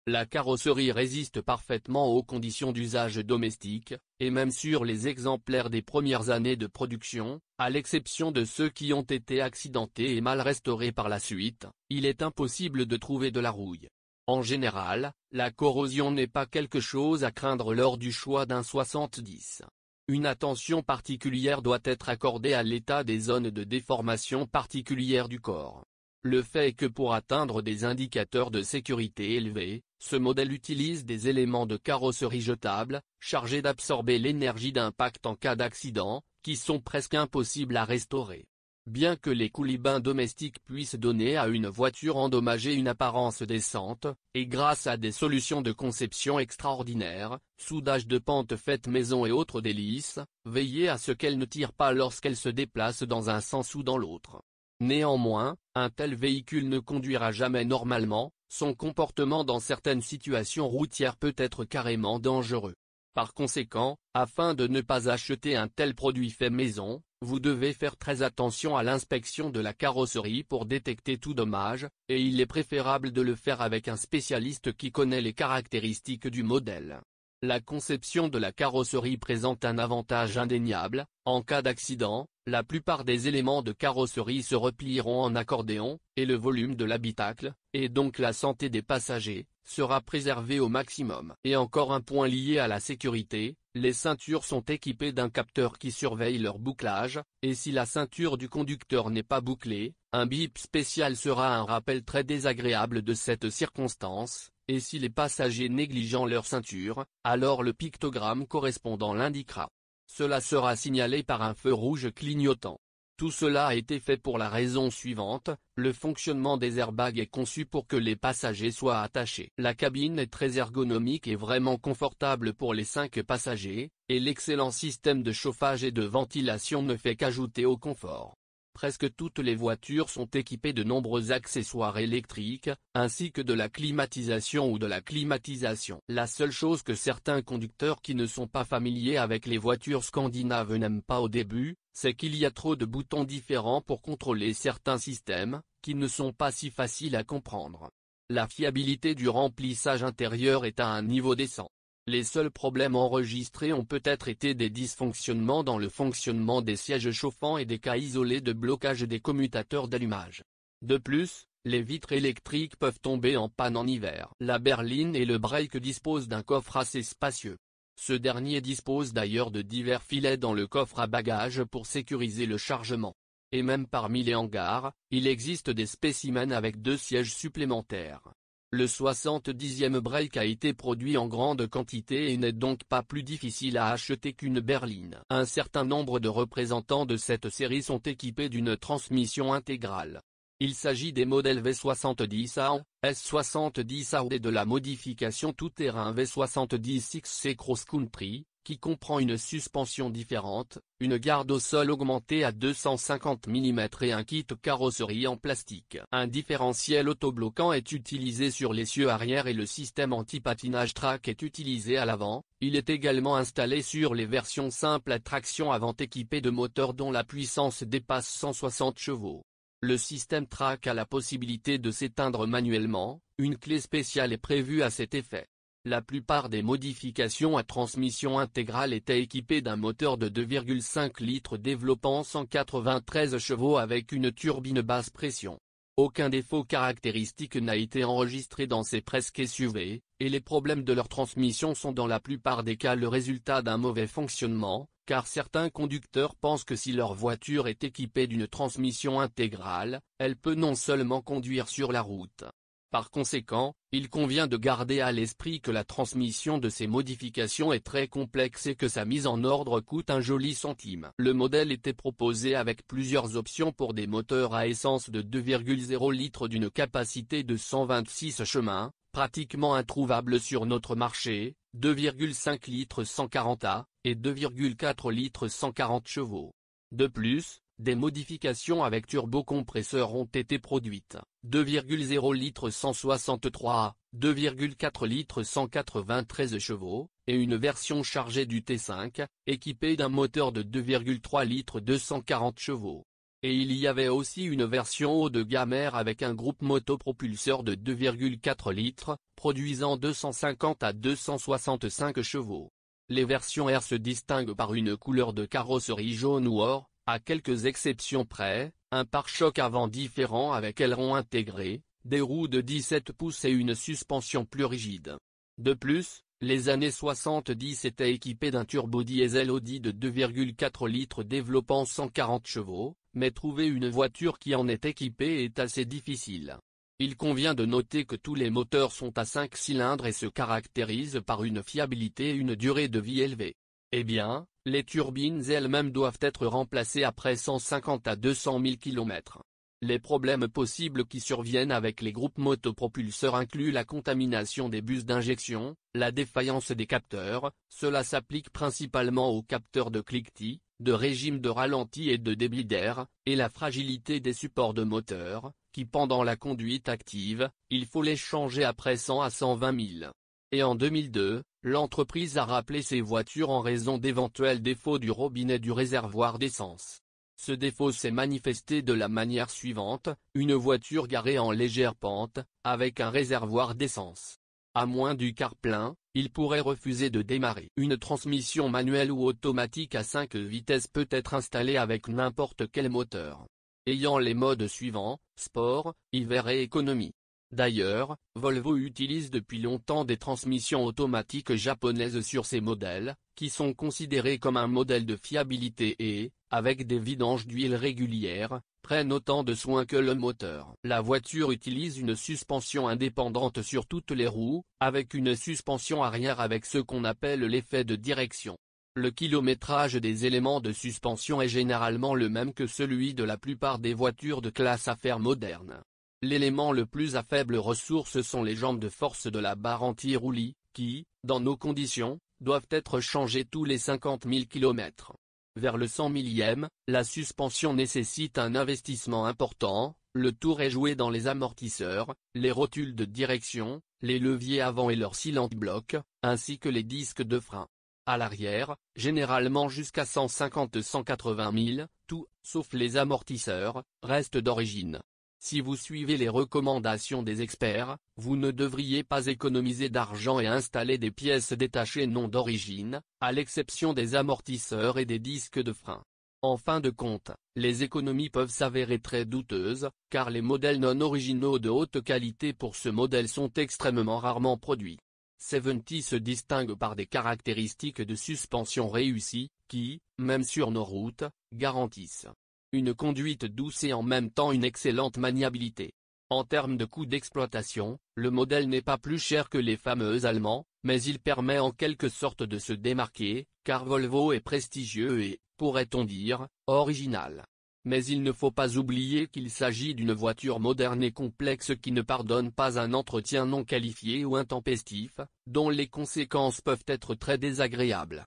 La carrosserie résiste parfaitement aux conditions d'usage domestique, et même sur les exemplaires des premières années de production, à l'exception de ceux qui ont été accidentés et mal restaurés par la suite, il est impossible de trouver de la rouille. En général, la corrosion n'est pas quelque chose à craindre lors du choix d'un 70. Une attention particulière doit être accordée à l'état des zones de déformation particulières du corps. Le fait est que pour atteindre des indicateurs de sécurité élevés, ce modèle utilise des éléments de carrosserie jetables, chargés d'absorber l'énergie d'impact en cas d'accident, qui sont presque impossibles à restaurer. Bien que les coulibins domestiques puissent donner à une voiture endommagée une apparence décente, et grâce à des solutions de conception extraordinaires, soudage de pente faite maison et autres délices, veillez à ce qu'elle ne tire pas lorsqu'elle se déplace dans un sens ou dans l'autre. Néanmoins, un tel véhicule ne conduira jamais normalement, son comportement dans certaines situations routières peut être carrément dangereux. Par conséquent, afin de ne pas acheter un tel produit fait maison, vous devez faire très attention à l'inspection de la carrosserie pour détecter tout dommage, et il est préférable de le faire avec un spécialiste qui connaît les caractéristiques du modèle. La conception de la carrosserie présente un avantage indéniable, en cas d'accident, la plupart des éléments de carrosserie se replieront en accordéon, et le volume de l'habitacle, et donc la santé des passagers, sera préservé au maximum. Et encore un point lié à la sécurité, les ceintures sont équipées d'un capteur qui surveille leur bouclage, et si la ceinture du conducteur n'est pas bouclée, un bip spécial sera un rappel très désagréable de cette circonstance, et si les passagers négligent leur ceinture, alors le pictogramme correspondant l'indiquera. Cela sera signalé par un feu rouge clignotant. Tout cela a été fait pour la raison suivante, le fonctionnement des airbags est conçu pour que les passagers soient attachés. La cabine est très ergonomique et vraiment confortable pour les 5 passagers, et l'excellent système de chauffage et de ventilation ne fait qu'ajouter au confort. Presque toutes les voitures sont équipées de nombreux accessoires électriques, ainsi que de la climatisation ou de la climatisation. La seule chose que certains conducteurs qui ne sont pas familiers avec les voitures scandinaves n'aiment pas au début, c'est qu'il y a trop de boutons différents pour contrôler certains systèmes, qui ne sont pas si faciles à comprendre. La fiabilité du remplissage intérieur est à un niveau décent. Les seuls problèmes enregistrés ont peut-être été des dysfonctionnements dans le fonctionnement des sièges chauffants et des cas isolés de blocage des commutateurs d'allumage. De plus, les vitres électriques peuvent tomber en panne en hiver. La berline et le break disposent d'un coffre assez spacieux. Ce dernier dispose d'ailleurs de divers filets dans le coffre à bagages pour sécuriser le chargement. Et même parmi les hangars, il existe des spécimens avec 2 sièges supplémentaires. Le 70e break a été produit en grande quantité et n'est donc pas plus difficile à acheter qu'une berline. Un certain nombre de représentants de cette série sont équipés d'une transmission intégrale. Il s'agit des modèles V70A, S70A et de la modification tout-terrain V70XC Cross Country, qui comprend une suspension différente, une garde au sol augmentée à 250 mm et un kit carrosserie en plastique. Un différentiel autobloquant est utilisé sur l'essieu arrière et le système anti-patinage track est utilisé à l'avant. Il est également installé sur les versions simples à traction avant équipées de moteurs dont la puissance dépasse 160 chevaux. Le système track a la possibilité de s'éteindre manuellement, une clé spéciale est prévue à cet effet. La plupart des modifications à transmission intégrale étaient équipées d'un moteur de 2,5 litres développant 193 chevaux avec une turbine basse pression. Aucun défaut caractéristique n'a été enregistré dans ces presque SUV, et les problèmes de leur transmission sont dans la plupart des cas le résultat d'un mauvais fonctionnement, car certains conducteurs pensent que si leur voiture est équipée d'une transmission intégrale, elle peut non seulement conduire sur la route. Par conséquent, il convient de garder à l'esprit que la transmission de ces modifications est très complexe et que sa mise en ordre coûte un joli centime. Le modèle était proposé avec plusieurs options pour des moteurs à essence de 2,0 litres d'une capacité de 126 chemins, pratiquement introuvables sur notre marché, 2,5 litres 140 A, et 2,4 litres 140 chevaux. De plus, des modifications avec turbocompresseur ont été produites, 2,0 litres 163 A, 2,4 litres 193 chevaux, et une version chargée du T5, équipée d'un moteur de 2,3 litres 240 chevaux. Et il y avait aussi une version haut de gamme R avec un groupe motopropulseur de 2,4 litres, produisant 250 à 265 chevaux. Les versions R se distinguent par une couleur de carrosserie jaune ou or, à quelques exceptions près, un pare-choc avant différent avec aileron intégré, des roues de 17 pouces et une suspension plus rigide. De plus, les années 70 étaient équipées d'un turbo-diesel Audi de 2,4 litres développant 140 chevaux, mais trouver une voiture qui en est équipée est assez difficile. Il convient de noter que tous les moteurs sont à 5 cylindres et se caractérisent par une fiabilité et une durée de vie élevée. Eh bien, les turbines elles-mêmes doivent être remplacées après 150 à 200 000 km. Les problèmes possibles qui surviennent avec les groupes motopropulseurs incluent la contamination des bus d'injection, la défaillance des capteurs, cela s'applique principalement aux capteurs de cliquetis, de régime de ralenti et de débit d'air, et la fragilité des supports de moteur, qui pendant la conduite active, il faut les changer après 100 à 120 000. Et en 2002, l'entreprise a rappelé ses voitures en raison d'éventuels défauts du robinet du réservoir d'essence. Ce défaut s'est manifesté de la manière suivante, une voiture garée en légère pente, avec un réservoir d'essence. À moins du quart plein, il pourrait refuser de démarrer. Une transmission manuelle ou automatique à 5 vitesses peut être installée avec n'importe quel moteur. Ayant les modes suivants, sport, hiver et économie. D'ailleurs, Volvo utilise depuis longtemps des transmissions automatiques japonaises sur ces modèles, qui sont considérés comme un modèle de fiabilité et, avec des vidanges d'huile régulières, prennent autant de soin que le moteur. La voiture utilise une suspension indépendante sur toutes les roues, avec une suspension arrière avec ce qu'on appelle l'effet de direction. Le kilométrage des éléments de suspension est généralement le même que celui de la plupart des voitures de classe affaires modernes. L'élément le plus à faible ressource sont les jambes de force de la barre anti-roulis, qui, dans nos conditions, doivent être changées tous les 50 000 km. Vers le 100 millième, la suspension nécessite un investissement important, le tour est joué dans les amortisseurs, les rotules de direction, les leviers avant et leurs cylindres-blocs, ainsi que les disques de frein. À l'arrière, généralement jusqu'à 150-180 000, tout, sauf les amortisseurs, reste d'origine. Si vous suivez les recommandations des experts, vous ne devriez pas économiser d'argent et installer des pièces détachées non d'origine, à l'exception des amortisseurs et des disques de frein. En fin de compte, les économies peuvent s'avérer très douteuses, car les modèles non originaux de haute qualité pour ce modèle sont extrêmement rarement produits. 70 se distingue par des caractéristiques de suspension réussies, qui, même sur nos routes, garantissent une conduite douce et en même temps une excellente maniabilité. En termes de coût d'exploitation, le modèle n'est pas plus cher que les fameux Allemands, mais il permet en quelque sorte de se démarquer, car Volvo est prestigieux et, pourrait-on dire, original. Mais il ne faut pas oublier qu'il s'agit d'une voiture moderne et complexe qui ne pardonne pas un entretien non qualifié ou intempestif, dont les conséquences peuvent être très désagréables.